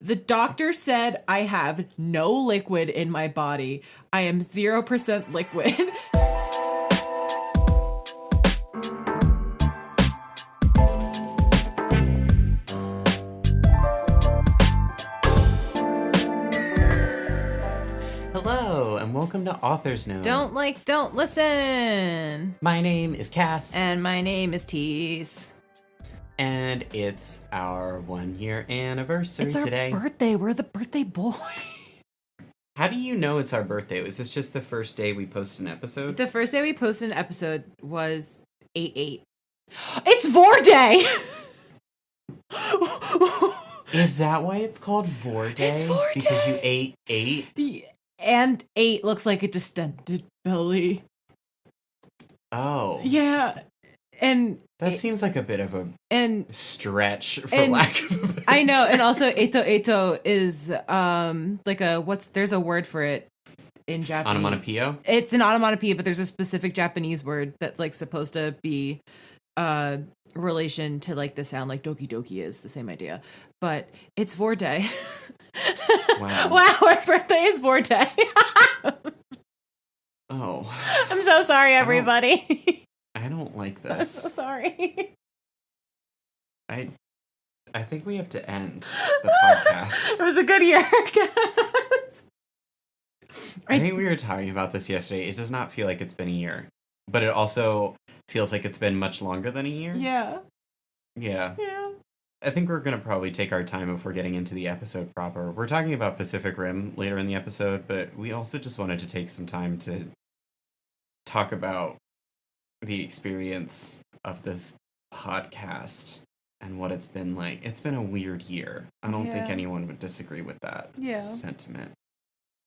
The doctor said I have no liquid in my body. I am 0% liquid. Hello, and welcome to Author's Note. Don't listen. My name is Cass. And my name is Tease. And it's our 1 year anniversary today. It's our birthday. We're the birthday boy. How do you know it's our birthday? Was this just the first day we posted an episode? The first day we posted an episode was 8/8. It's Vor Day! Is that why it's called Vor Day? It's Vor Day! Because you ate 8? And 8 looks like a distended belly. Oh. Yeah. And that seems like a bit of a stretch, for lack of a better I know, term. and also eto is there's a word for it in Japanese. Onomatopoeia? It's an onomatopoeia, but there's a specific Japanese word that's like supposed to be relation to like the sound, like doki doki is the same idea. But it's Vor Day. Wow. Wow, our birthday is Vor Day. Oh. I'm so sorry, everybody. I don't like this. I'm so sorry. I think we have to end the podcast. It was a good year, guys. I think we were talking about this yesterday. It does not feel like it's been a year. But it also feels like it's been much longer than a year. Yeah. Yeah. Yeah. I think we're going to probably take our time before getting into the episode proper. We're talking about Pacific Rim later in the episode, but we also just wanted to take some time to talk about the experience of this podcast and what it's been like. It's been a weird year. I don't think anyone would disagree with that sentiment.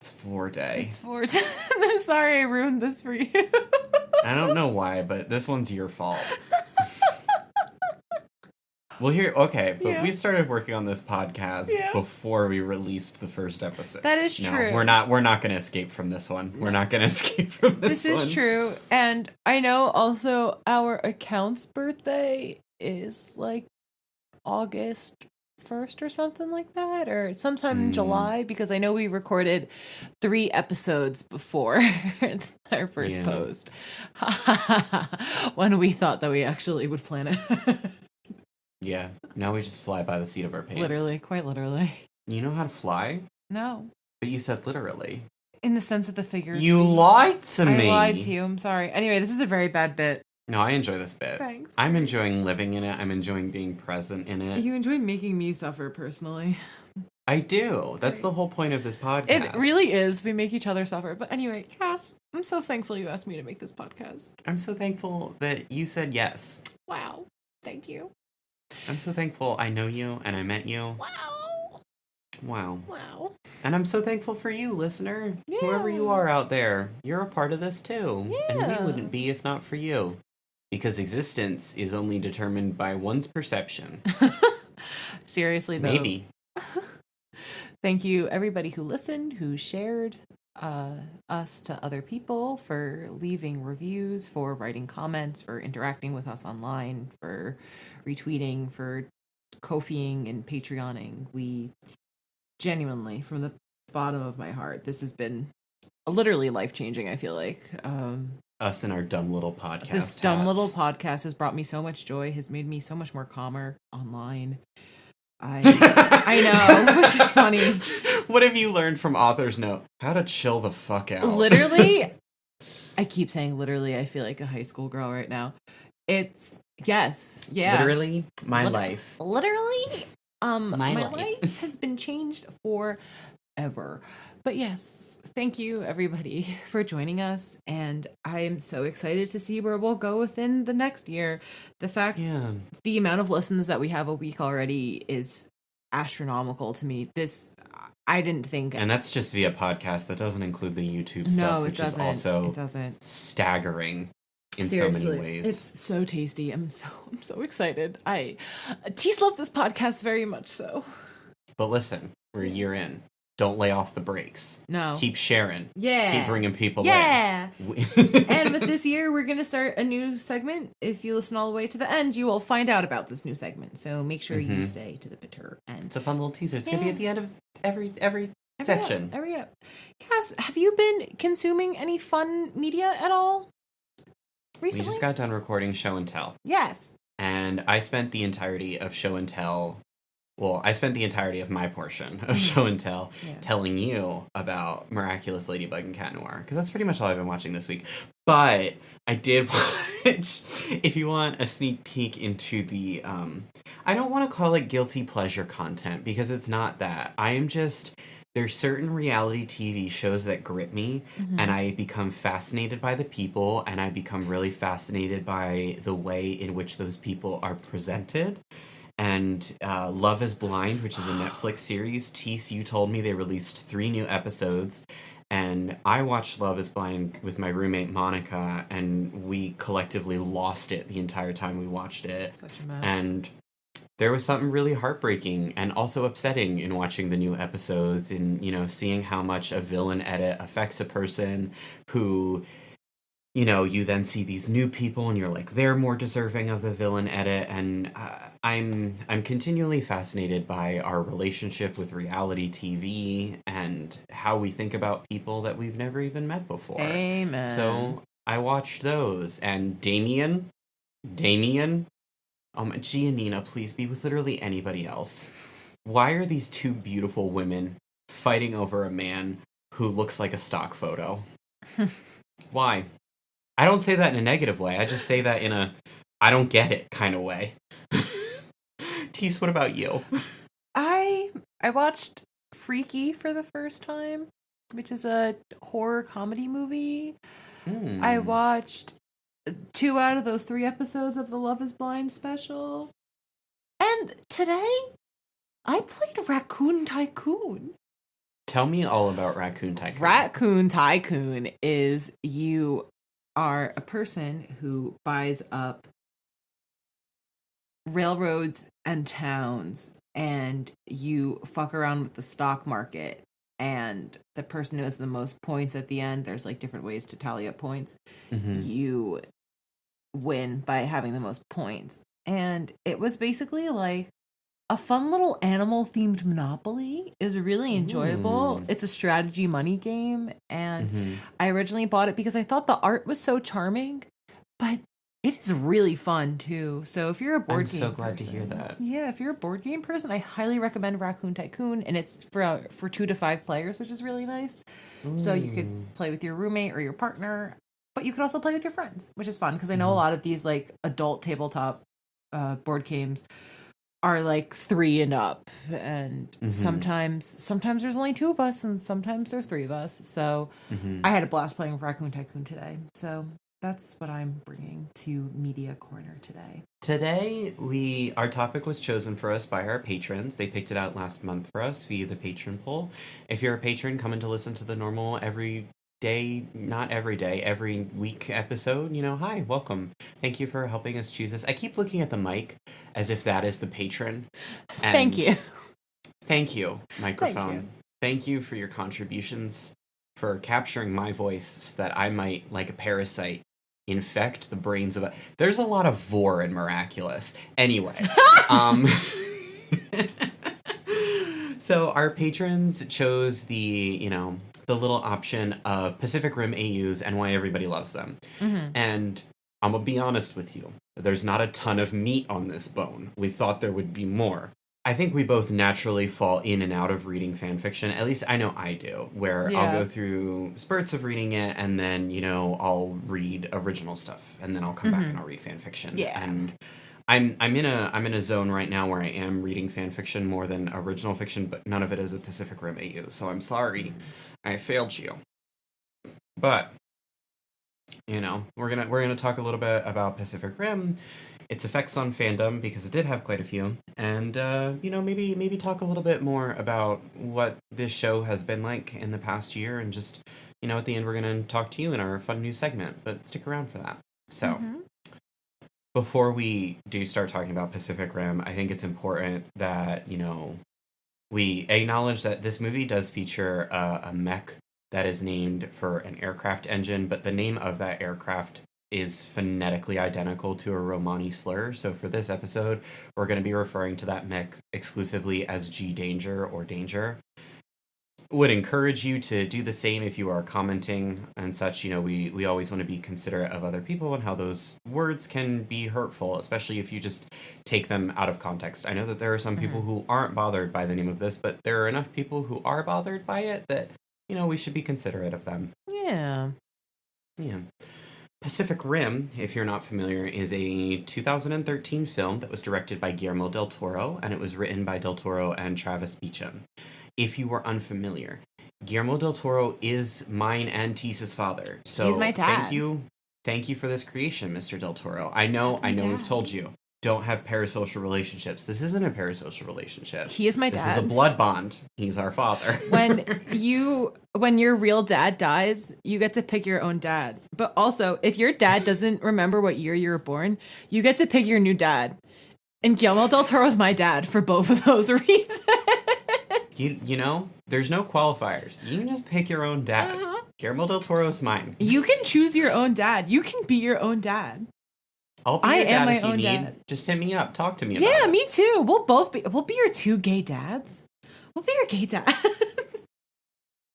It's Vor Day. It's Vor Day. I'm sorry I ruined this for you. I don't know why, but this one's your fault. Well, we started working on this podcast before we released the first episode. That is true. We're not going to escape from this one. We're not going to escape from this one. This is true. And I know also our account's birthday is like August 1st or something like that, or sometime in July, because I know we recorded 3 episodes before our first post. When we thought that we actually would plan it. Yeah, now we just fly by the seat of our pants. Literally, quite literally. You know how to fly? No. But you said literally. In the sense of the figure. You lied to me. I lied to you, I'm sorry. Anyway, this is a very bad bit. No, I enjoy this bit. Thanks. I'm enjoying living in it. I'm enjoying being present in it. You enjoy making me suffer personally. I do. That's the whole point of this podcast. It really is. We make each other suffer. But anyway, Cass, I'm so thankful you asked me to make this podcast. I'm so thankful that you said yes. Wow. Thank you. I'm so thankful I know you and I met you. Wow. Wow. Wow. And I'm so thankful for you, listener. Yeah. Whoever you are out there, you're a part of this too. Yeah. And we wouldn't be if not for you. Because existence is only determined by one's perception. Seriously, though. Maybe. Thank you, everybody who listened, who shared us to other people, for leaving reviews, for writing comments, for interacting with us online, for retweeting, for Ko-fiing and Patreoning. We genuinely, from the bottom of my heart, this has been literally life-changing, I feel like. Us and our dumb little podcast. This dumb little podcast has brought me so much joy, has made me so much more calmer online. I know, which is funny. What have you learned from Author's Note? How to chill the fuck out. Literally, I keep saying literally, I feel like a high school girl right now. It's, yes, yeah. Literally, my life. Literally, my life. life has been changed forever. But yes, thank you everybody for joining us, and I am so excited to see where we'll go within the next year. The amount of listens that we have a week already is astronomical to me. I didn't think, and that's just via podcast. That doesn't include the YouTube stuff, which is also staggering in Seriously, so many ways. It's so tasty. I'm so excited. Tease love this podcast very much so. But listen, we're a year in. Don't lay off the brakes. No. Keep sharing. Yeah. Keep bringing people in. And with this year, we're going to start a new segment. If you listen all the way to the end, you will find out about this new segment. So make sure you stay to the bitter end. It's a fun little teaser. It's going to be at the end of every section. Every up. Cass, have you been consuming any fun media at all recently? We just got done recording Show and Tell. Yes. And I spent the entirety of Show and Tell. Well, I spent the entirety of my portion of Show and Tell telling you about Miraculous Ladybug and Cat Noir, because that's pretty much all I've been watching this week. But I did watch, if you want a sneak peek into the, I don't want to call it guilty pleasure content, because it's not that. I am just, there's certain reality TV shows that grip me, and I become fascinated by the people, and I become really fascinated by the way in which those people are presented. And Love is Blind, which is a Netflix series. Tease, you told me they released 3 new episodes. And I watched Love is Blind with my roommate, Monica, and we collectively lost it the entire time we watched it. Such a mess. And there was something really heartbreaking and also upsetting in watching the new episodes and, you know, seeing how much a villain edit affects a person who... You know, you then see these new people and you're like, they're more deserving of the villain edit. And I'm continually fascinated by our relationship with reality TV and how we think about people that we've never even met before. Amen. So I watched those. And Damien, Giannina, please be with literally anybody else. Why are these 2 beautiful women fighting over a man who looks like a stock photo? Why? I don't say that in a negative way. I just say that in a I don't get it kind of way. Tease, what about you? I watched Freaky for the first time, which is a horror comedy movie. I watched 2 out of those 3 episodes of the Love is Blind special. And today, I played Raccoon Tycoon. Tell me all about Raccoon Tycoon. Raccoon Tycoon is you are a person who buys up railroads and towns, and you fuck around with the stock market, and the person who has the most points at the end, there's like different ways to tally up points, you win by having the most points. And it was basically like a fun little animal themed Monopoly. It was really enjoyable. It's a strategy money game, and I originally bought it because I thought the art was so charming, but it is really fun too. So if you're a board game person, I'm so glad to hear that. Yeah, if you're a board game person, I highly recommend Raccoon Tycoon, and it's for 2 to 5 players, which is really nice. So you could play with your roommate or your partner, but you could also play with your friends, which is fun because I know a lot of these like adult tabletop board games are like 3 and up, and sometimes there's only 2 of us, and sometimes there's 3 of us. So I had a blast playing Raccoon Tycoon today. So that's what I'm bringing to Media Corner today. Today, our topic was chosen for us by our patrons. They picked it out last month for us via the patron poll. If you're a patron coming to listen to the normal every week episode, you know, hi, welcome. Thank you for helping us choose this. I keep looking at the mic as if that is the patron. Thank you. Thank you, microphone. Thank you for your contributions, for capturing my voice so that I might, like a parasite, infect the brains of There's a lot of vor in Miraculous. Anyway. So our patrons chose the little option of Pacific Rim AUs and why everybody loves them. And I'm gonna be honest with you. There's not a ton of meat on this bone. We thought there would be more. I think we both naturally fall in and out of reading fan fiction. At least I know I do, where I'll go through spurts of reading it, and then, you know, I'll read original stuff, and then I'll come back and I'll read fan fiction. Yeah. And I'm in a zone right now where I am reading fan fiction more than original fiction, but none of it is a Pacific Rim AU. So I'm sorry, I failed you. But you know, we're gonna talk a little bit about Pacific Rim, its effects on fandom, because it did have quite a few, and you know, maybe talk a little bit more about what this show has been like in the past year, and just, you know, at the end we're gonna talk to you in our fun new segment. But stick around for that. So. Before we do start talking about Pacific Rim, I think it's important that, you know, we acknowledge that this movie does feature a mech that is named for an aircraft engine, but the name of that aircraft is phonetically identical to a Romani slur. So for this episode, we're going to be referring to that mech exclusively as G Danger or Danger. Would encourage you to do the same if you are commenting and such. We always want to be considerate of other people and how those words can be hurtful, especially if you just take them out of context. I know that there are some people who aren't bothered by the name of this, but there are enough people who are bothered by it that, we should be considerate of them. Yeah. Pacific Rim, if you're not familiar, is a 2013 film that was directed by Guillermo del Toro, and it was written by del Toro and Travis Beacham. If you were unfamiliar, Guillermo del Toro is mine and Tisa's father. So he's my dad. Thank you for this creation, Mr. del Toro. I know we've told you, don't have parasocial relationships. This isn't a parasocial relationship. He is my dad. This is a blood bond. He's our father. When your real dad dies, you get to pick your own dad. But also, if your dad doesn't remember what year you were born, you get to pick your new dad. And Guillermo del Toro is my dad for both of those reasons. There's no qualifiers. You can just pick your own dad. Guillermo del Toro is mine. You can choose your own dad. You can be your own dad. I'll be your dad if you need. Dad. Just hit me up. Talk to me about it. Yeah, me too. We'll be your two gay dads. We'll be your gay dads.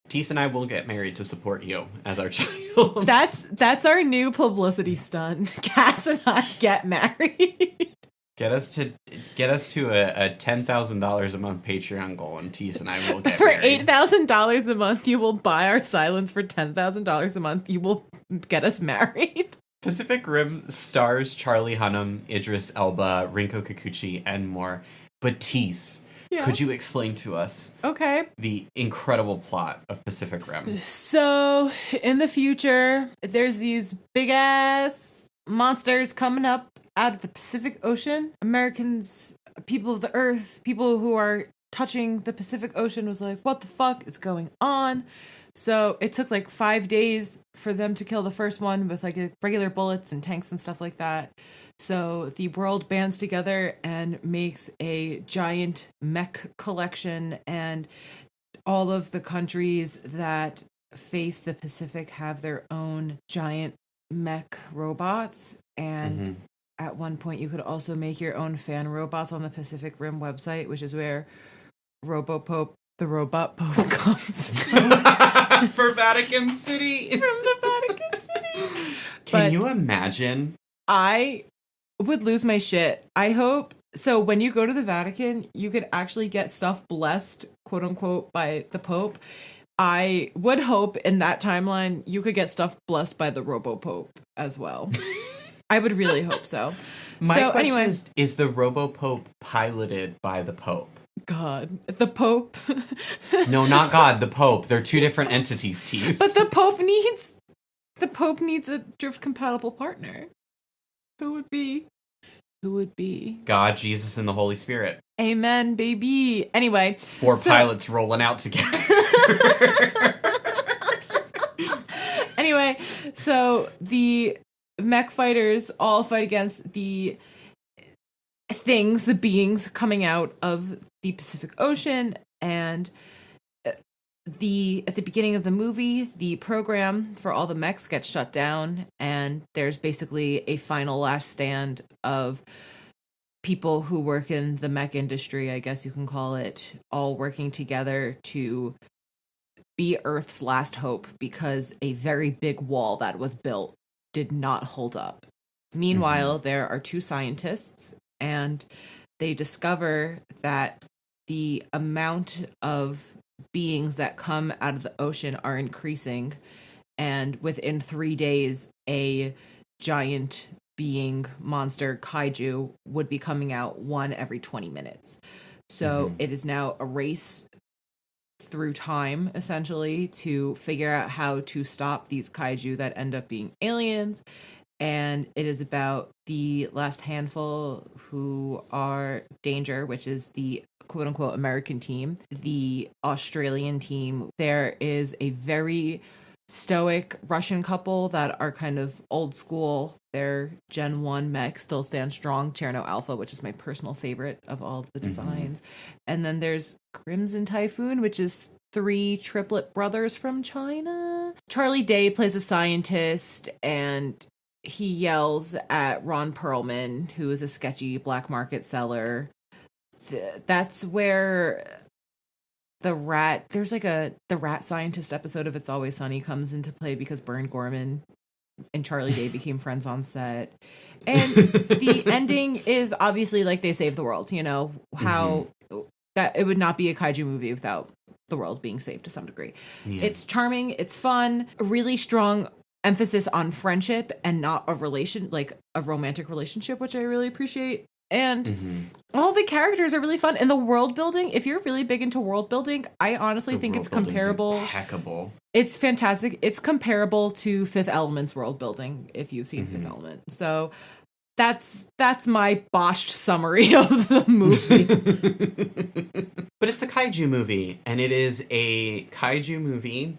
Tisa and I will get married to support you as our child. That's our new publicity stunt. Cass and I get married. Get us to a $10,000 a month Patreon goal, and Tisa and I will get for married. $8,000 a month, you will buy our silence. For $10,000 a month, you will get us married. Pacific Rim stars Charlie Hunnam, Idris Elba, Rinko Kikuchi, and more. But Tis, could you explain to us the incredible plot of Pacific Rim? So, in the future, there's these big-ass monsters coming up out of the Pacific Ocean. Americans, people of the Earth, people who are touching the Pacific Ocean was like, what the fuck is going on? So it took like 5 days for them to kill the first one with like regular bullets and tanks and stuff like that. So the world bands together and makes a giant mech collection, and all of the countries that face the Pacific have their own giant mech robots. And at one point you could also make your own fan robots on the Pacific Rim website, which is where Robopope, the robot pope, comes from. For Vatican City. From the Vatican City. Can you imagine? I would lose my shit. I hope. So when you go to the Vatican, you could actually get stuff blessed, quote unquote, by the Pope. I would hope in that timeline you could get stuff blessed by the Robopope as well. I would really hope so. My question is the Robopope piloted by the Pope? God. The Pope? No, not God, the Pope. They're two different entities, Tease. But the Pope needs a drift compatible partner. Who would be? God, Jesus, and the Holy Spirit. Amen, baby. Anyway. Four pilots rolling out together. Anyway, so the mech fighters all fight against the beings coming out of the Pacific Ocean, and at the beginning of the movie, the program for all the mechs gets shut down, and there's basically a final last stand of people who work in the mech industry, I guess you can call it, all working together to be Earth's last hope, because a very big wall that was built did not hold up. Meanwhile, there are two scientists, and they discover that the amount of beings that come out of the ocean are increasing, and within 3 days, a giant being monster kaiju would be coming out one every 20 minutes. So it is now a race through time, essentially, to figure out how to stop these kaiju that end up being aliens. And it is about the last handful, who are Danger, which is the quote-unquote American team, the Australian team. There is a very stoic Russian couple that are kind of old school. Their Gen 1 mech still stands strong. Cherno Alpha, which is my personal favorite of all of the designs. And then there's Crimson Typhoon, which is 3 triplet brothers from China. Charlie Day plays a scientist, and he yells at Ron Perlman, who is a sketchy black market seller. That's where there's like the rat scientist episode of It's Always Sunny comes into play, because Bern Gorman and Charlie Day became friends on set. And the ending is obviously like they save the world, how that it would not be a kaiju movie without the world being saved to some degree. Yeah. It's charming, it's fun, a really strong emphasis on friendship and not a romantic relationship, which I really appreciate. And all the characters are really fun. And the world building, if you're really big into world building, I honestly think it's comparable. Impeccable. It's fantastic. It's comparable to Fifth Element's world building, if you've seen Fifth Element. So that's my botched summary of the movie. But it's a kaiju movie, and it is a kaiju movie.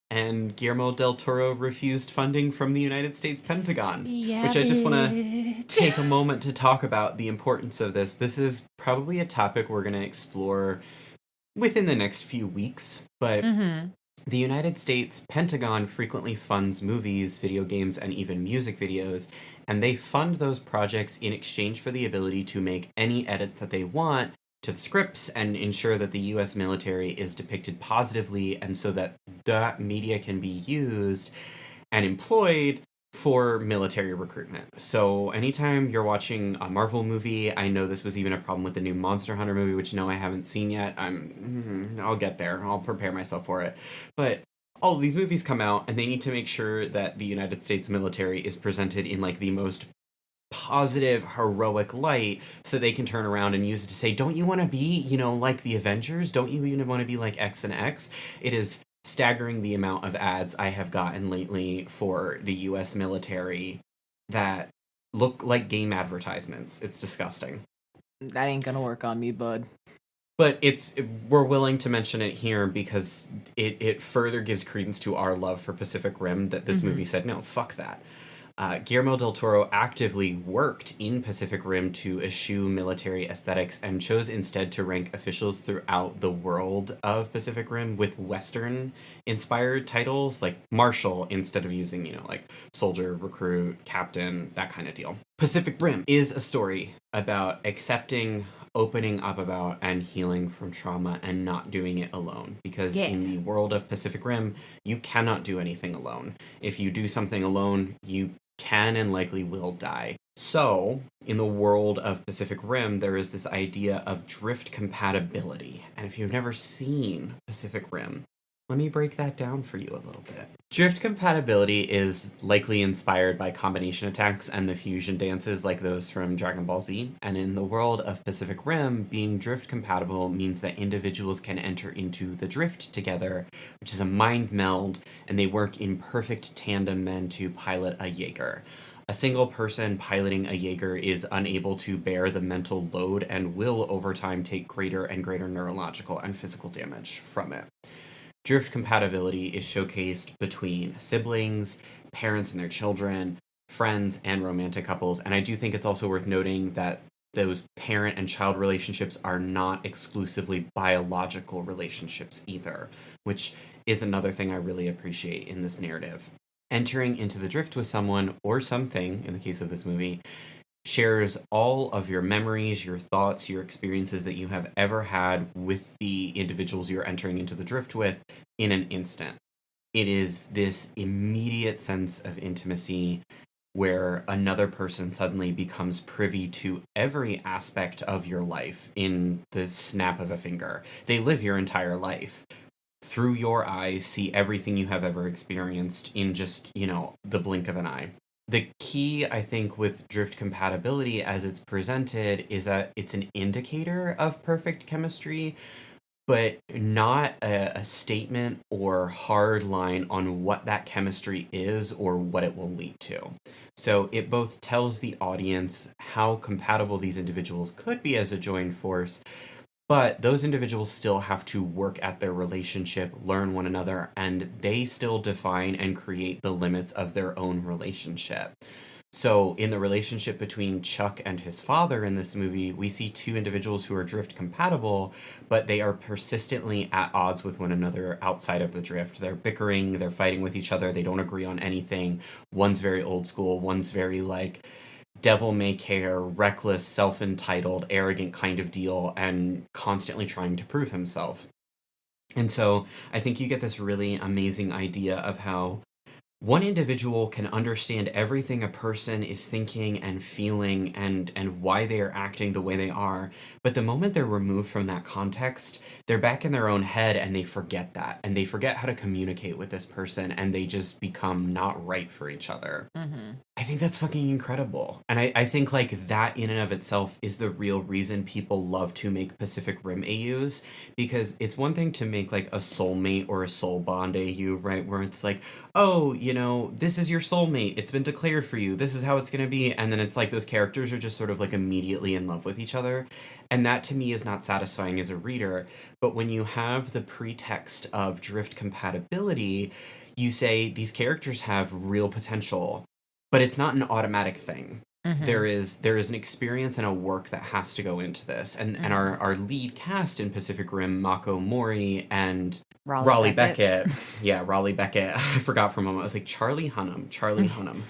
And Guillermo del Toro refused funding from the United States Pentagon. Yeah, which I just want to take a moment to talk about the importance of this. This is probably a topic we're going to explore within the next few weeks. But the United States Pentagon frequently funds movies, video games, and even music videos. And they fund those projects in exchange for the ability to make any edits that they want to the scripts and ensure that the U.S. military is depicted positively, and so that that media can be used and employed for military recruitment. So anytime you're watching a Marvel movie, I know this was even a problem with the new Monster Hunter movie, which no, I haven't seen yet. I'll get there. I'll prepare myself for it. But all of these movies come out, and they need to make sure that the United States military is presented in like the most positive, heroic light, so they can turn around and use it to say, don't you want to be, like the Avengers? Don't you even want to be like X and X? It is staggering the amount of ads I have gotten lately for the US military that look like game advertisements. It's disgusting. That ain't gonna work on me, bud. But we're willing to mention it here because it further gives credence to our love for Pacific Rim, that this movie said, no, fuck that. Guillermo del Toro actively worked in Pacific Rim to eschew military aesthetics and chose instead to rank officials throughout the world of Pacific Rim with Western-inspired titles, like Marshal, instead of using, like soldier, recruit, captain, that kind of deal. Pacific Rim is a story about accepting, opening up about, and healing from trauma and not doing it alone. Because in the world of Pacific Rim, you cannot do anything alone. If you do something alone, you can and likely will die. So, in the world of Pacific Rim, there is this idea of drift compatibility. And if you've never seen Pacific Rim, let me break that down for you a little bit. Drift compatibility is likely inspired by combination attacks and the fusion dances like those from Dragon Ball Z. And in the world of Pacific Rim, being drift compatible means that individuals can enter into the drift together, which is a mind meld, and they work in perfect tandem then to pilot a Jaeger. A single person piloting a Jaeger is unable to bear the mental load and will over time take greater and greater neurological and physical damage from it. Drift compatibility is showcased between siblings, parents and their children, friends, and romantic couples. And I do think it's also worth noting that those parent and child relationships are not exclusively biological relationships either, which is another thing I really appreciate in this narrative. Entering into the drift with someone or something, in the case of this movie, shares all of your memories, your thoughts, your experiences that you have ever had with the individuals you're entering into the drift with in an instant. It is this immediate sense of intimacy where another person suddenly becomes privy to every aspect of your life in the snap of a finger. They live your entire life. Through your eyes, see everything you have ever experienced in just, the blink of an eye. The key, I think, with drift compatibility as it's presented is that it's an indicator of perfect chemistry, but not a statement or hard line on what that chemistry is or what it will lead to. So it both tells the audience how compatible these individuals could be as a joined force, But those individuals still have to work at their relationship, learn one another, and they still define and create the limits of their own relationship. So, in the relationship between Chuck and his father in this movie, we see two individuals who are drift compatible, but they are persistently at odds with one another outside of the drift. They're bickering, they're fighting with each other, they don't agree on anything. One's very old school, one's very like devil may care, reckless, self entitled, arrogant kind of deal, and constantly trying to prove himself. And so, I think you get this really amazing idea of how one individual can understand everything a person is thinking and feeling and why they are acting the way they are, but the moment they're removed from that context, they're back in their own head and they forget that, and they forget how to communicate with this person, and they just become not right for each other. I think that's fucking incredible. And I think like that in and of itself is the real reason people love to make Pacific Rim AUs, because it's one thing to make like a soulmate or a soul bond AU, right? Where it's like, oh, you know, this is your soulmate. It's been declared for you. This is how it's going to be. And then it's like those characters are just sort of like immediately in love with each other. And that to me is not satisfying as a reader. But when you have the pretext of drift compatibility, you say these characters have real potential, but it's not an automatic thing. There is an experience and a work that has to go into this. And our lead cast in Pacific Rim, Mako Mori and Raleigh Beckett. Yeah, Raleigh Beckett. I forgot for a moment. I was like, Charlie Hunnam.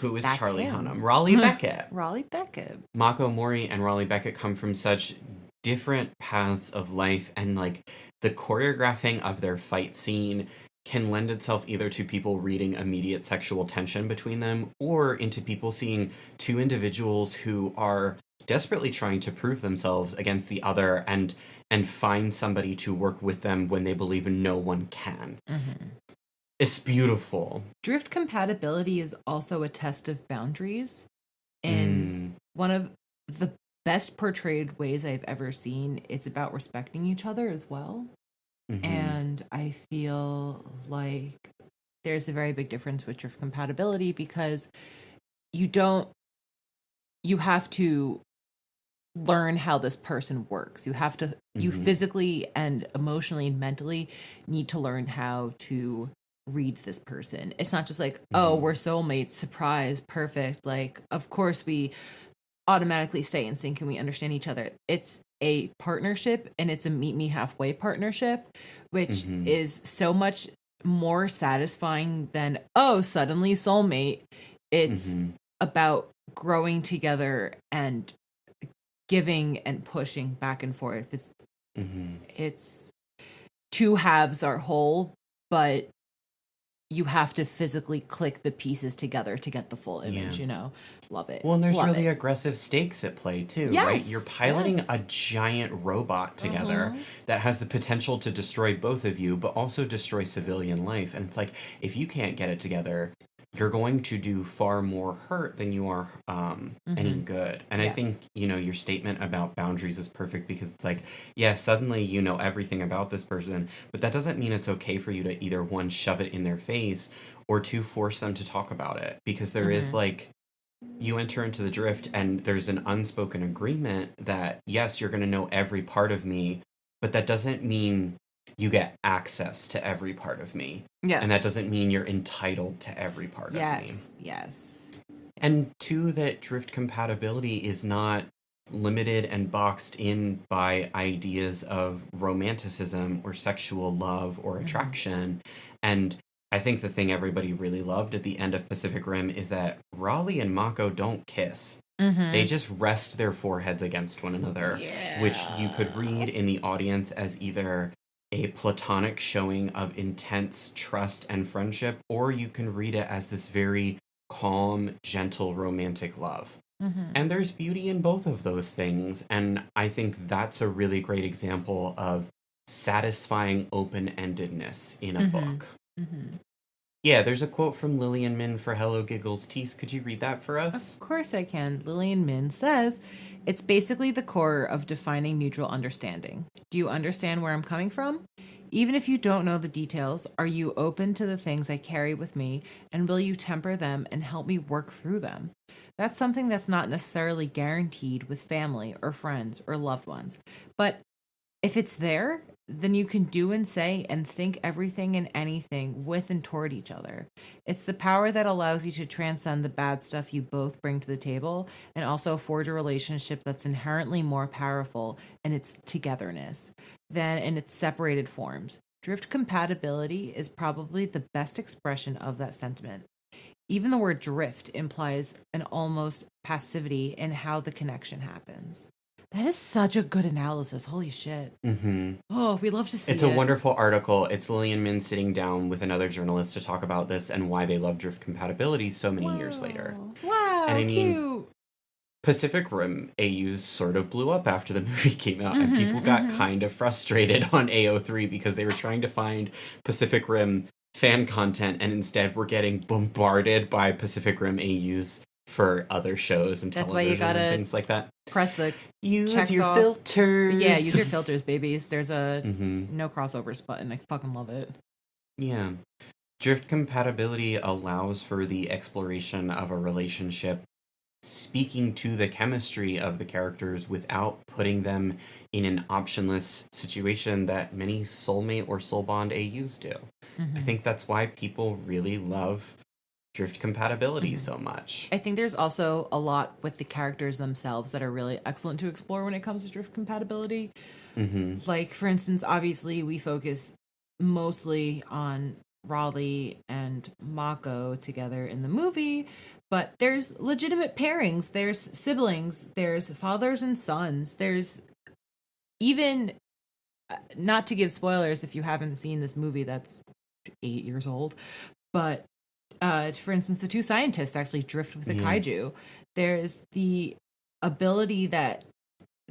Who is Charlie Hunnam? Raleigh Beckett. Raleigh Beckett. Mako Mori and Raleigh Beckett come from such different paths of life, and like the choreographing of their fight scene can lend itself either to people reading immediate sexual tension between them, or into people seeing two individuals who are desperately trying to prove themselves against the other and find somebody to work with them when they believe no one can. It's beautiful. Drift compatibility is also a test of boundaries, and one of the best portrayed ways I've ever seen. It's about respecting each other as well. And I feel like there's a very big difference with drift compatibility, because you have to learn how this person works. You have to, you physically and emotionally and mentally need to learn how to read this person. It's not just like, oh, we're soulmates, surprise, perfect. Like, of course we automatically stay in sync and we understand each other. It's a partnership, and it's a meet me halfway partnership, which is so much more satisfying than, oh, suddenly soulmate. It's about growing together and giving and pushing back and forth. It's two halves are whole, but you have to physically click the pieces together to get the full image, you know? Love it. Well, and there's Love really it. aggressive stakes at play, too, Yes, right? You're piloting yes. a giant robot together that has the potential to destroy both of you, but also destroy civilian life. And it's like, if you can't get it together, you're going to do far more hurt than you are any good. And I think, you know, your statement about boundaries is perfect, because it's like, yeah, suddenly you know everything about this person, but that doesn't mean it's okay for you to either, one, shove it in their face, or two, force them to talk about it. Because there is like, you enter into the drift and there's an unspoken agreement that, yes, you're going to know every part of me, but that doesn't mean you get access to every part of me. Yes. And that doesn't mean you're entitled to every part of me. Yes. And two, that drift compatibility is not limited and boxed in by ideas of romanticism or sexual love or attraction. And I think the thing everybody really loved at the end of Pacific Rim is that Raleigh and Mako don't kiss. They just rest their foreheads against one another, which you could read in the audience as either a platonic showing of intense trust and friendship, or you can read it as this very calm, gentle, romantic love. And there's beauty in both of those things, and I think that's a really great example of satisfying open-endedness in a book. Yeah, there's a quote from Lillian Min for Hello Giggles. Tease, could you read that for us? Of course I can. Lillian Min says, it's basically the core of defining mutual understanding. Do you understand where I'm coming from? Even if you don't know the details, are you open to the things I carry with me, and will you temper them and help me work through them? That's something that's not necessarily guaranteed with family or friends or loved ones, but if it's there, then you can do and say and think everything and anything with and toward each other. It's the power that allows you to transcend the bad stuff you both bring to the table and also forge a relationship that's inherently more powerful in its togetherness than in its separated forms. Drift compatibility is probably the best expression of that sentiment. Even the word drift implies an almost passivity in how the connection happens. That is such a good analysis. Holy shit. Mm-hmm. Oh, we love to see It's a wonderful article. It's Lillian Min sitting down with another journalist to talk about this and why they love drift compatibility so many years later. Wow, and I mean, cute. Pacific Rim AUs sort of blew up after the movie came out, and people got kind of frustrated on AO3 because they were trying to find Pacific Rim fan content, and instead we're getting bombarded by Pacific Rim AUs for other shows and That's television why you gotta and things like that. Press the Use your off. filters. Yeah, use your filters, babies. There's a no crossovers button. I fucking love it. Yeah. Drift compatibility allows for the exploration of a relationship speaking to the chemistry of the characters without putting them in an optionless situation that many soulmate or soul bond AUs do. I think that's why people really love drift compatibility so much. I think there's also a lot with the characters themselves that are really excellent to explore when it comes to drift compatibility. Like, for instance, obviously we focus mostly on Raleigh and Mako together in the movie, but there's legitimate pairings, there's siblings, there's fathers and sons, there's even, not to give spoilers if you haven't seen this movie that's 8 years old, but for instance, the two scientists actually drift with a kaiju. There's the ability that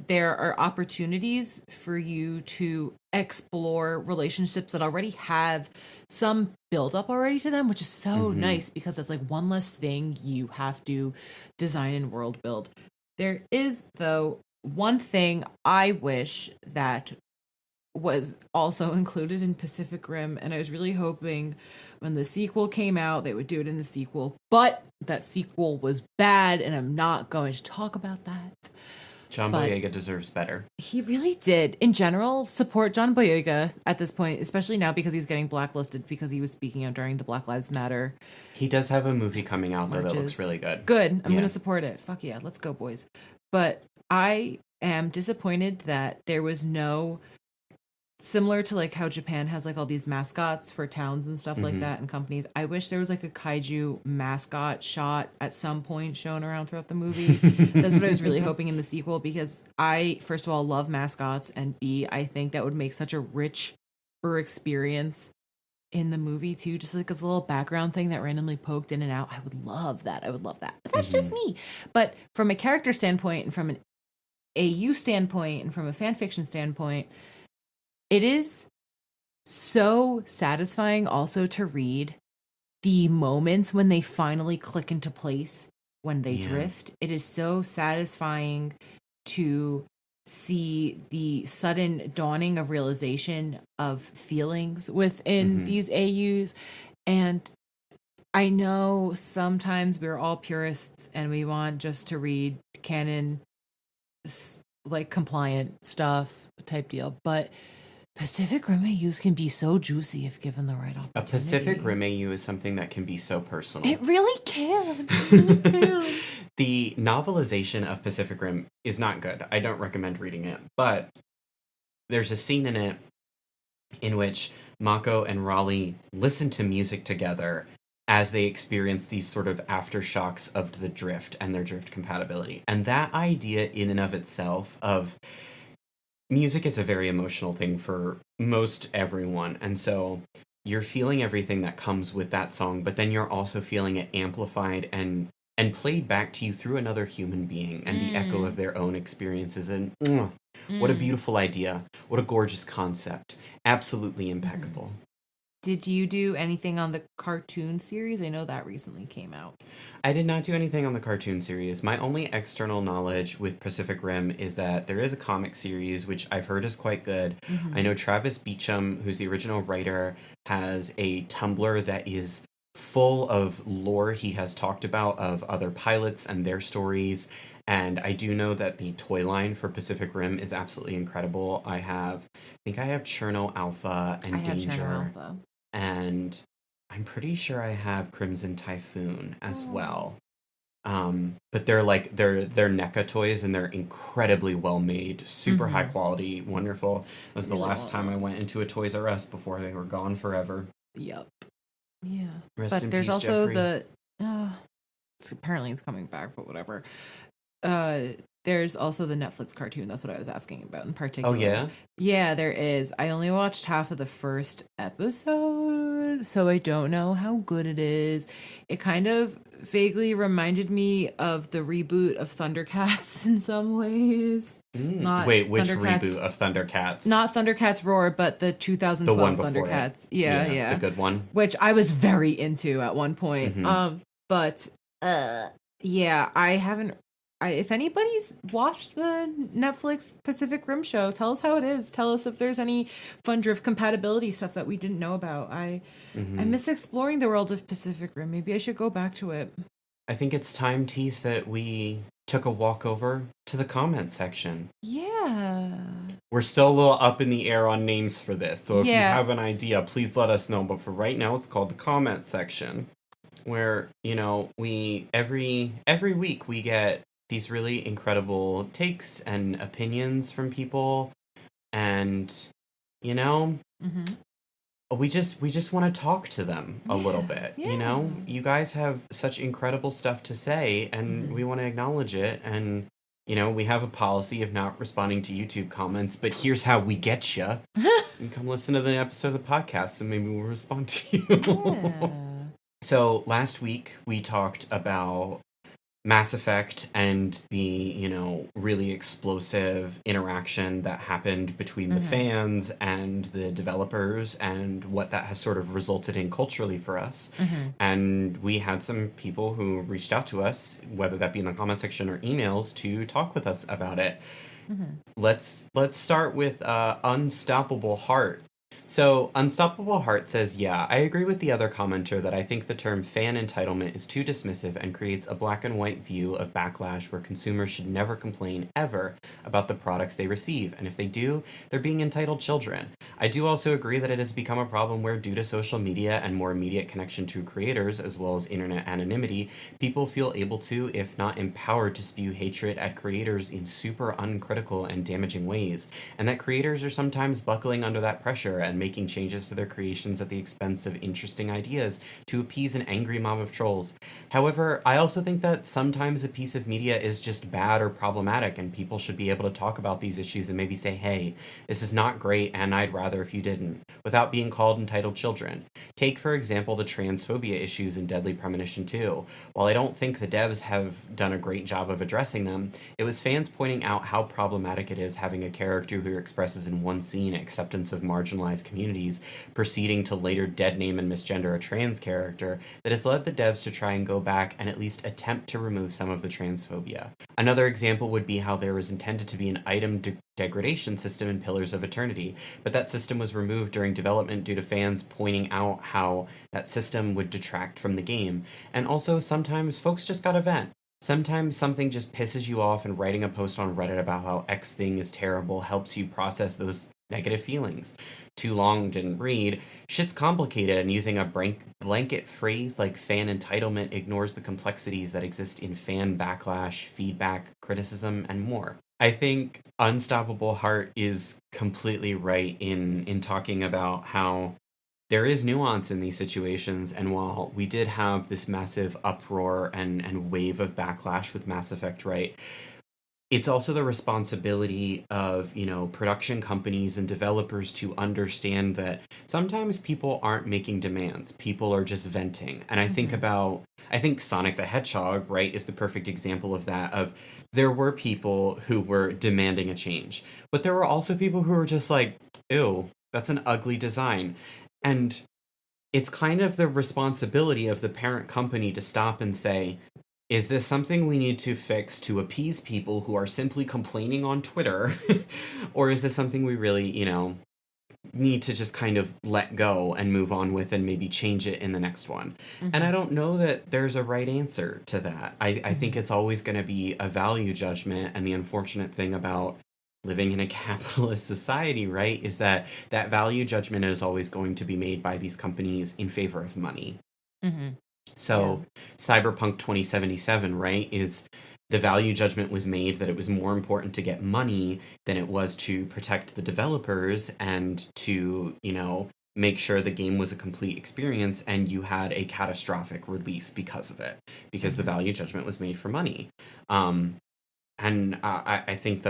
there are opportunities for you to explore relationships that already have some build up already to them, which is so nice because it's like one less thing you have to design and world build. There is, though, one thing I wish that was also included in Pacific Rim, and I was really hoping when the sequel came out they would do it in the sequel, but that sequel was bad and I'm not going to talk about that. John Boyega deserves better. He really did. In general, support John Boyega at this point, especially now because he's getting blacklisted because he was speaking out during the Black Lives Matter. He does have a movie coming out though that looks really good. Good. I'm going to support it. Fuck yeah, let's go, boys. But I am disappointed that there was no, similar to like how Japan has like all these mascots for towns and stuff like that and companies. I wish there was like a kaiju mascot shot at some point shown around throughout the movie. That's what I was really hoping in the sequel, because I, first of all, love mascots, and B, I think that would make such a richer experience in the movie too, just like as a little background thing that randomly poked in and out. I would love that. But that's just me. But from a character standpoint and from an AU standpoint and from a fan fiction standpoint, it is so satisfying also to read the moments when they finally click into place when they drift. It is so satisfying to see the sudden dawning of realization of feelings within these AUs. And I know sometimes we're all purists and we want just to read canon, like compliant stuff type deal, but Pacific Rim AUs can be so juicy if given the right opportunity. A Pacific Rim AU is something that can be so personal. It really can. The novelization of Pacific Rim is not good. I don't recommend reading it. But there's a scene in it in which Mako and Raleigh listen to music together as they experience these sort of aftershocks of the drift and their drift compatibility. And that idea in and of itself of music is a very emotional thing for most everyone. And so you're feeling everything that comes with that song, but then you're also feeling it amplified and played back to you through another human being and the echo of their own experiences. And what a beautiful idea. What a gorgeous concept. Absolutely impeccable. Did you do anything on the cartoon series? I know that recently came out. I did not do anything on the cartoon series. My only external knowledge with Pacific Rim is that there is a comic series, which I've heard is quite good. I know Travis Beacham, who's the original writer, has a Tumblr that is full of lore he has talked about of other pilots and their stories. And I do know that the toy line for Pacific Rim is absolutely incredible. I think I have Cherno Alpha and I have Channel Danger, Alpha. and I'm pretty sure I have Crimson Typhoon as well. But they're like they're NECA toys, and they're incredibly well made, super high quality, wonderful. It was the Really last time well. I went into a Toys R Us before they were gone forever. Yep. Yeah. Rest But in there's peace, also Jeffrey. apparently it's coming back, but whatever. Uh there's also the Netflix cartoon. That's what I was asking about in Oh particular. yeah, Yeah, there is. I only watched half of the first episode, so I don't know how good it is. It kind of vaguely reminded me of the reboot of Thundercats in some ways. Not wait, which Thundercats, reboot of Thundercats? not Thundercats Roar, but the The one 2012 before it. Thundercats. Yeah, Yeah, the yeah. good one. Which I was very into at one point. Mm-hmm. But yeah, I haven't. If anybody's watched the Netflix Pacific Rim show, tell us how it is. Tell us if there's any fun drift compatibility stuff that we didn't know about. I miss exploring the world of Pacific Rim. Maybe I should go back to it. I think it's time, Tease, that we took a walk over to the comment section. Yeah. We're still a little up in the air on names for this, so if you Yeah. have an idea, please let us know. But for right now, it's called the comment section, where we every week we get these really incredible takes and opinions from people, and Mm-hmm. we just want to talk to them a little bit. Yeah. You guys have such incredible stuff to say, and we want to acknowledge it. And we have a policy of not responding to YouTube comments, but here's how we get you. You come listen to the episode of the podcast, and maybe we'll respond to you. Yeah. So last week we talked about Mass Effect and the, really explosive interaction that happened between the fans and the developers, and what that has sort of resulted in culturally for us. And we had some people who reached out to us, whether that be in the comment section or emails, to talk with us about it. Let's start with Unstoppable Heart. So, Unstoppable Heart says, yeah, I agree with the other commenter that I think the term fan entitlement is too dismissive and creates a black and white view of backlash where consumers should never complain ever about the products they receive, and if they do, they're being entitled children. I do also agree that it has become a problem where, due to social media and more immediate connection to creators, as well as internet anonymity, people feel able to, if not empowered, to spew hatred at creators in super uncritical and damaging ways, and that creators are sometimes buckling under that pressure and making changes to their creations at the expense of interesting ideas to appease an angry mob of trolls. However, I also think that sometimes a piece of media is just bad or problematic, and people should be able to talk about these issues and maybe say, hey, this is not great and I'd rather if you didn't, without being called entitled children. Take, for example, the transphobia issues in Deadly Premonition 2. While I don't think the devs have done a great job of addressing them, it was fans pointing out how problematic it is having a character who expresses in one scene acceptance of marginalized communities, proceeding to later dead name and misgender a trans character, that has led the devs to try and go back and at least attempt to remove some of the transphobia. Another example would be how there was intended to be an item degradation system in Pillars of Eternity, but that system was removed during development due to fans pointing out how that system would detract from the game. And also, sometimes folks just gotta vent. Sometimes something just pisses you off, and writing a post on Reddit about how X thing is terrible helps you process those negative feelings. Too long didn't read. Shit's complicated, and using a blanket phrase like fan entitlement ignores the complexities that exist in fan backlash, feedback, criticism, and more. I think Unstoppable Heart is completely right in talking about how there is nuance in these situations, and while we did have this massive uproar and wave of backlash with Mass Effect, right, it's also the responsibility of, production companies and developers to understand that sometimes people aren't making demands. People are just venting. And I think Sonic the Hedgehog, right, is the perfect example of that. Of there were people who were demanding a change, but there were also people who were just like, ew, that's an ugly design. And it's kind of the responsibility of the parent company to stop and say, is this something we need to fix to appease people who are simply complaining on Twitter? Or is this something we really, need to just kind of let go and move on with and maybe change it in the next one. Mm-hmm. And I don't know that there's a right answer to that. I think it's always going to be a value judgment. And the unfortunate thing about living in a capitalist society, right, is that value judgment is always going to be made by these companies in favor of money. Mm-hmm. So Cyberpunk 2077, right, is the value judgment was made that it was more important to get money than it was to protect the developers and to, make sure the game was a complete experience, and you had a catastrophic release because of it, because the value judgment was made for money. And I think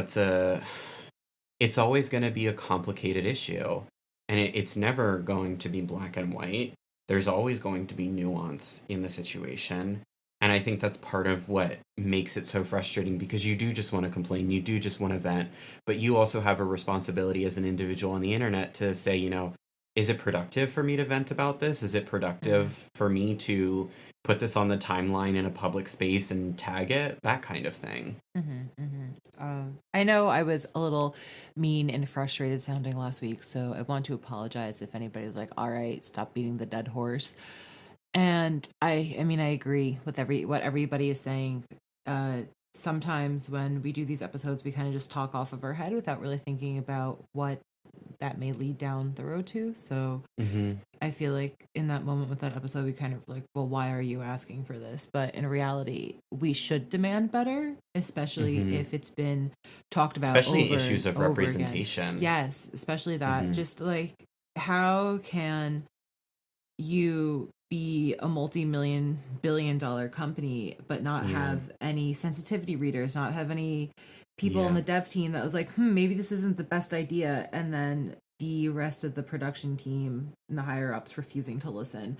it's always going to be a complicated issue, and it's never going to be black and white. There's always going to be nuance in the situation. And I think that's part of what makes it so frustrating, because you do just want to complain, you do just want to vent, but you also have a responsibility as an individual on the internet to say, is it productive for me to vent about this? Is it productive for me to put this on the timeline in a public space and tag it? That kind of thing. I know I was a little mean and frustrated sounding last week, so I want to apologize if anybody was like, all right, stop beating the dead horse. And I mean, I agree with what everybody is saying. Sometimes when we do these episodes, we kind of just talk off of our head without really thinking about what that may lead down the road to. So I feel like in that moment with that episode, we kind of like, well, why are you asking for this? But in reality, we should demand better, especially if it's been talked about, especially issues of representation. Again. Yes, especially that. Just like, how can you be a multi-billion-dollar company but not have any sensitivity readers, not have any people on the dev team that was like, maybe this isn't the best idea, and then the rest of the production team and the higher ups refusing to listen.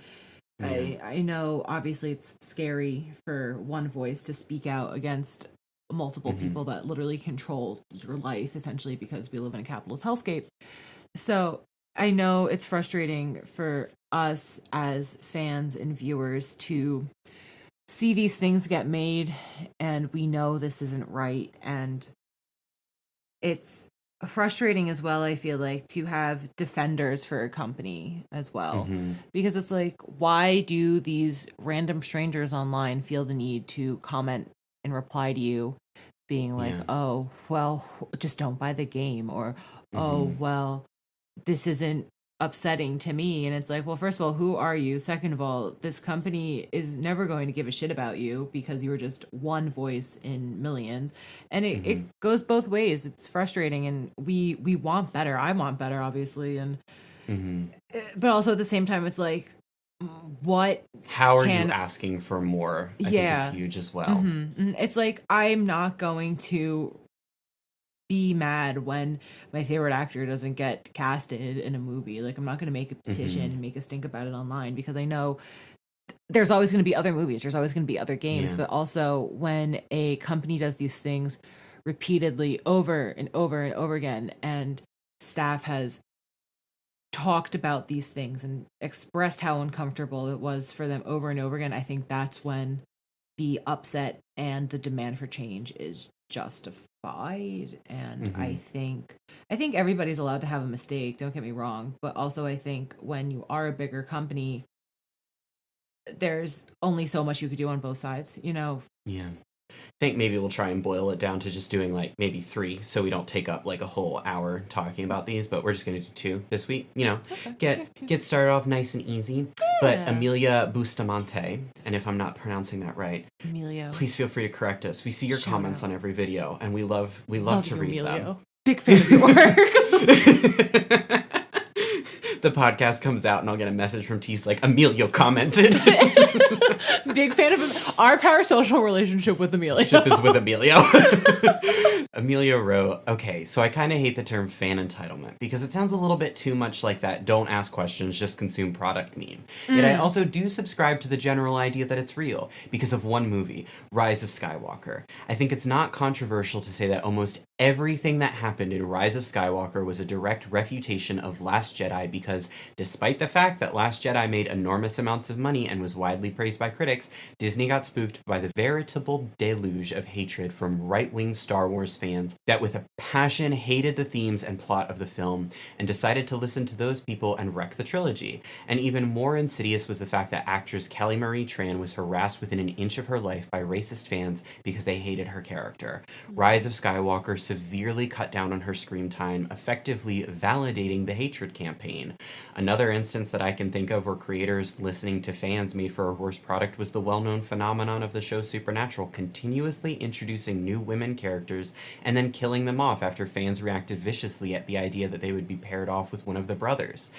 I know obviously it's scary for one voice to speak out against multiple people that literally control your life, essentially, because we live in a capitalist hellscape. So I know it's frustrating for us as fans and viewers to see these things get made, and we know this isn't right, and it's frustrating as well, I feel like, to have defenders for a company as well, because it's like, why do these random strangers online feel the need to comment and reply to you being like, oh, well, just don't buy the game, or oh, well, this isn't upsetting to me? And it's like, well, first of all, who are you? Second of all, this company is never going to give a shit about you because you were just one voice in millions. And it goes both ways. It's frustrating, and we want better. I want better, obviously, and but also at the same time, it's like, how are you asking for more? I think is huge as well. It's like, I'm not going to be mad when my favorite actor doesn't get casted in a movie. Like, I'm not going to make a petition and make a stink about it online, because I know there's always going to be other movies, there's always going to be other games. But also, when a company does these things repeatedly over and over and over again, and staff has talked about these things and expressed how uncomfortable it was for them over and over again, I think that's when the upset and the demand for change is justified. And I think everybody's allowed to have a mistake, don't get me wrong, but also I think when you are a bigger company, there's only so much you could do on both sides, I think maybe we'll try and boil it down to just doing like maybe 3, so we don't take up like a whole hour talking about these, but we're just going to do 2 this week, get started off nice and easy. But Amelia Bustamante, and if I'm not pronouncing that right, Emilio, please feel free to correct us. We see your comments on every video, and we love to read Emilio. them. Big fan of your work. The podcast comes out and I'll get a message from Tease like, Emilio commented. Big fan of him. Our parasocial relationship with Emilio. Is with Emilio. Emilio wrote, okay, so I kind of hate the term fan entitlement because it sounds a little bit too much like that don't ask questions, just consume product meme. Yet I also do subscribe to the general idea that it's real because of one movie, Rise of Skywalker. I think it's not controversial to say that almost Everything that happened in Rise of Skywalker was a direct refutation of Last Jedi because, despite the fact that Last Jedi made enormous amounts of money and was widely praised by critics, Disney got spooked by the veritable deluge of hatred from right-wing Star Wars fans that with a passion hated the themes and plot of the film and decided to listen to those people and wreck the trilogy. And even more insidious was the fact that actress Kelly Marie Tran was harassed within an inch of her life by racist fans because they hated her character. Rise of Skywalker severely cut down on her screen time, effectively validating the hatred campaign. Another instance that I can think of where creators listening to fans made for a worse product was the well-known phenomenon of the show Supernatural, continuously introducing new women characters and then killing them off after fans reacted viciously at the idea that they would be paired off with one of the brothers.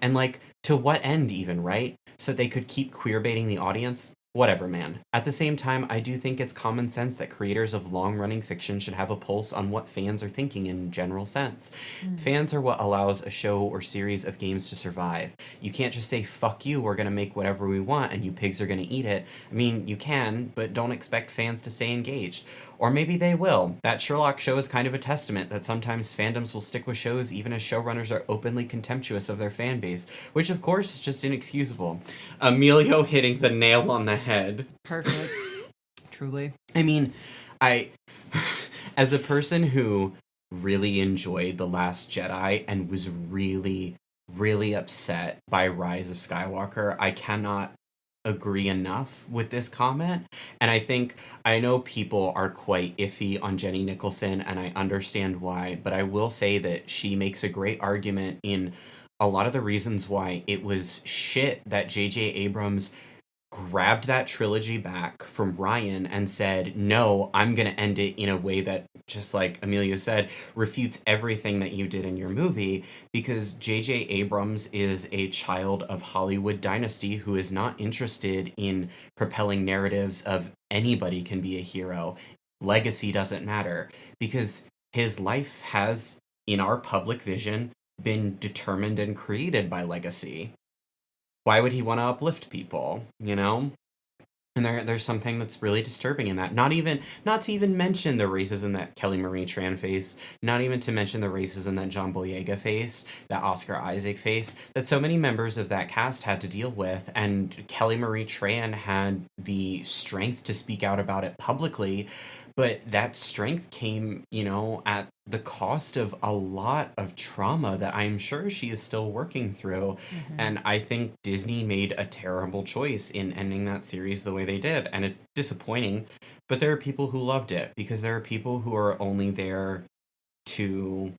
And like, to what end even, right? So they could keep queerbaiting the audience? Whatever, man. At the same time, I do think it's common sense that creators of long-running fiction should have a pulse on what fans are thinking in general sense. Fans are what allows a show or series of games to survive. You can't just say, fuck you, we're gonna make whatever we want and you pigs are gonna eat it. I mean, you can, but don't expect fans to stay engaged. Or maybe they will. That Sherlock show is kind of a testament that sometimes fandoms will stick with shows even as showrunners are openly contemptuous of their fan base, which of course is just inexcusable. Emilio hitting the nail on the head. Perfect. Truly. I mean, as a person who really enjoyed The Last Jedi and was really, really upset by Rise of Skywalker, I cannot agree enough with this comment. And I know people are quite iffy on Jenny Nicholson, and I understand why, but I will say that she makes a great argument in a lot of the reasons why it was shit that J.J. Abrams grabbed that trilogy back from Ryan and said, no, I'm going to end it in a way that, just like Emilio said, refutes everything that you did in your movie, because J.J. Abrams is a child of Hollywood dynasty who is not interested in propelling narratives of anybody can be a hero. Legacy doesn't matter, because his life has, in our public vision, been determined and created by legacy. Why would he want to uplift people, you know? And there's something that's really disturbing in that. Not to even mention the racism that Kelly Marie Tran faced, not even to mention the racism that John Boyega faced, that Oscar Isaac faced, that so many members of that cast had to deal with, and Kelly Marie Tran had the strength to speak out about it publicly, but that strength came, at the cost of a lot of trauma that I'm sure she is still working through. Mm-hmm. And I think Disney made a terrible choice in ending that series the way they did. And it's disappointing, but there are people who loved it, because there are people who are only there to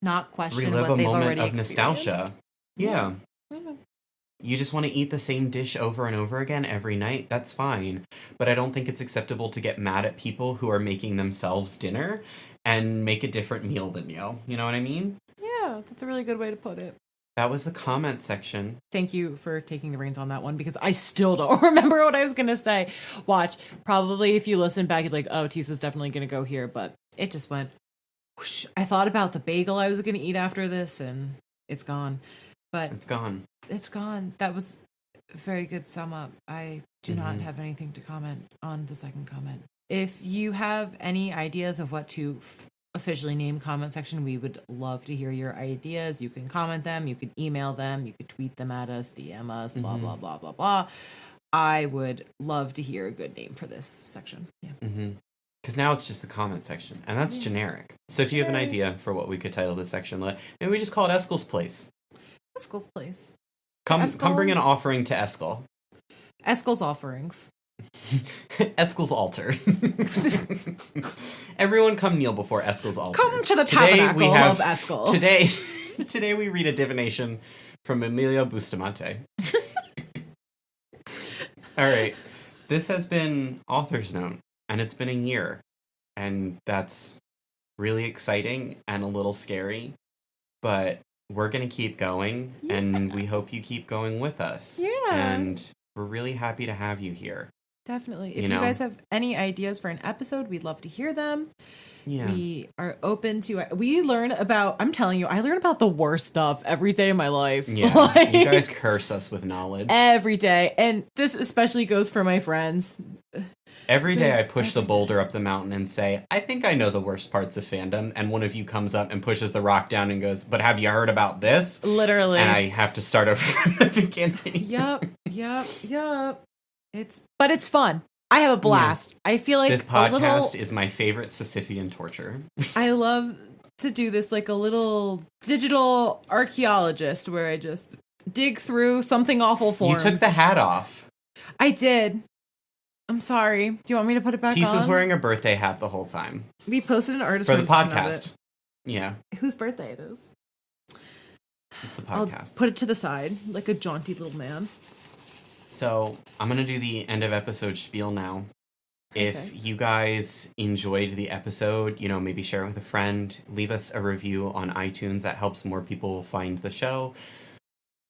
not question relive what a they've moment already of nostalgia. Yeah. Yeah. You just want to eat the same dish over and over again every night, that's fine. But I don't think it's acceptable to get mad at people who are making themselves dinner and make a different meal than you. You know what I mean? Yeah, that's a really good way to put it. That was the comment section. Thank you for taking the reins on that one, because I still don't remember what I was going to say. Watch, probably if you listen back, you'd be like, oh, Tease was definitely going to go here, but it just went whoosh. I thought about the bagel I was going to eat after this, and it's gone. But it's gone. It's gone. That was a very good sum up. I do not have anything to comment on the second comment. If you have any ideas of what to officially name comment section, we would love to hear your ideas. You can comment them, you can email them, you could tweet them at us, DM us, blah, blah, blah, blah, blah. I would love to hear a good name for this section. Yeah. Because now it's just the comment section, and that's generic. So if you have an idea for what we could title this section, maybe we just call it Eskel's Place. Eskel's Place. Come bring an offering to Eskel. Eskel's offerings. Eskel's altar. Everyone come kneel before Eskel's altar. Come to the tabernacle of Eskel. Today we read a divination from Emilio Bustamante. All right. This has been Author's Note, and it's been a year. And that's really exciting and a little scary. But we're going to keep going, and we hope you keep going with us. Yeah. And we're really happy to have you here. Definitely. If you guys have any ideas for an episode, we'd love to hear them. Yeah. We are open to it. I'm telling you, I learn about the worst stuff every day of my life. Yeah. You guys curse us with knowledge. Every day. And this especially goes for my friends. Every day I There's push the every boulder up the mountain and say, I think I know the worst parts of fandom. And one of you comes up and pushes the rock down and goes, but have you heard about this? Literally. And I have to start over from the beginning. Yep. But it's fun. I have a blast. Yeah. I feel like this podcast is my favorite Sisyphean torture. I love to do this like a little digital archaeologist where I just dig through something awful forms. You took the hat off. I did. I'm sorry. Do you want me to put it back on? Tease was wearing a birthday hat the whole time. We posted an artist for the podcast. Yeah. Whose birthday it is? It's the podcast. I'll put it to the side like a jaunty little man. So I'm going to do the end of episode spiel now. If you guys enjoyed the episode, maybe share it with a friend. Leave us a review on iTunes. That helps more people find the show.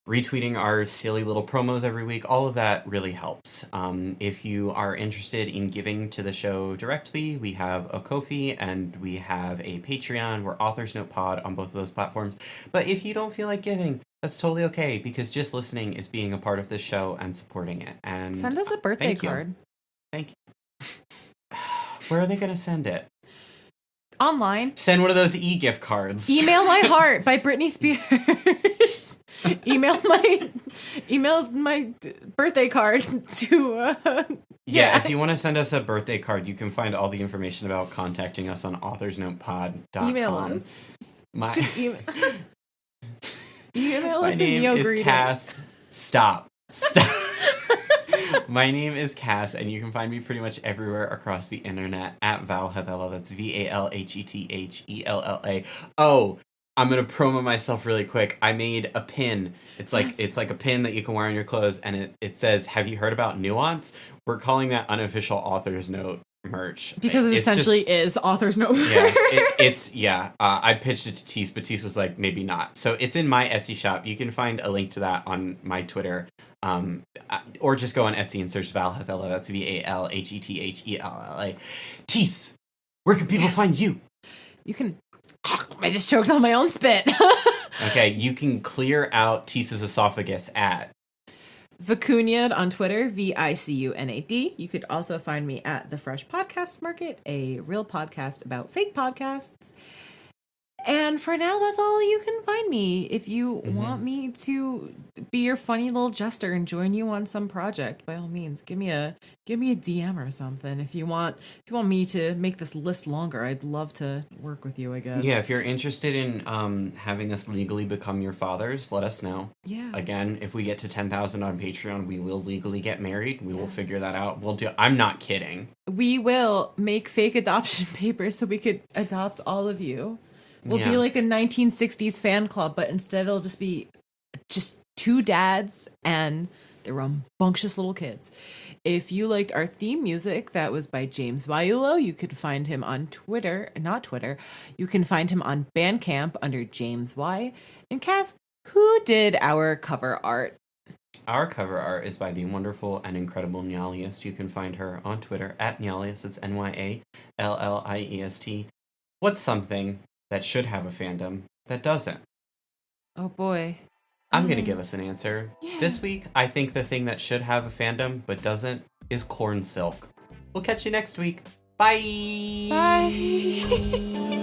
Retweeting our silly little promos every week. All of that really helps. If you are interested in giving to the show directly, we have a Ko-fi and we have a Patreon. We're Authors Note Pod on both of those platforms. But if you don't feel like giving, that's totally okay, because just listening is being a part of this show and supporting it. And send us a birthday card. Thank you. Where are they going to send it? Online. Send one of those e-gift cards. Email My Heart by Britney Spears. email my birthday card to if you want to send us a birthday card, you can find all the information about contacting us on authorsnotepod.com. Email us. Just email my us name is Cass. Stop. My name is Cass, and you can find me pretty much everywhere across the internet at Valhethella. That's VALHETHELLA. Oh, I'm gonna promo myself really quick. I made a pin. It's like a pin that you can wear on your clothes, and it says, "Have you heard about Nuance?" We're calling that Unofficial Author's Note merch because it essentially is Author's Note merch. I pitched it to Tease, but Tease was like, maybe not. So it's in my Etsy shop. You can find a link to that on my Twitter, or just go on Etsy and search Valhethella. That's VALHETHELLA. Tease, where can people find you? You can. I just choked on my own spit. Okay, you can clear out Tease's esophagus at Vicunyad on Twitter, VICUNAD. You could also find me at The Fresh Podcast Market, a real podcast about fake podcasts. And for now, that's all you can find me. If you want me to be your funny little jester and join you on some project, by all means, give me a DM or something. If you want me to make this list longer, I'd love to work with you, I guess. Yeah, if you're interested in having us legally become your fathers, let us know. Yeah. Again, if we get to 10,000 on Patreon, we will legally get married. We will figure that out. I'm not kidding. We will make fake adoption papers so we could adopt all of you. We'll be like a 1960s fan club, but instead it'll just be just two dads and their rambunctious little kids. If you liked our theme music, that was by James Yaiullo. You could find him on you can find him on Bandcamp under James Y. And Cass, who did our cover art? Our cover art is by the wonderful and incredible Nyaliest. You can find her on Twitter at Nyaliest. It's NYALLIEST. What's something that should have a fandom that doesn't? Oh boy. I'm going to give us an answer. Yeah. This week, I think the thing that should have a fandom but doesn't is corn silk. We'll catch you next week. Bye! Bye!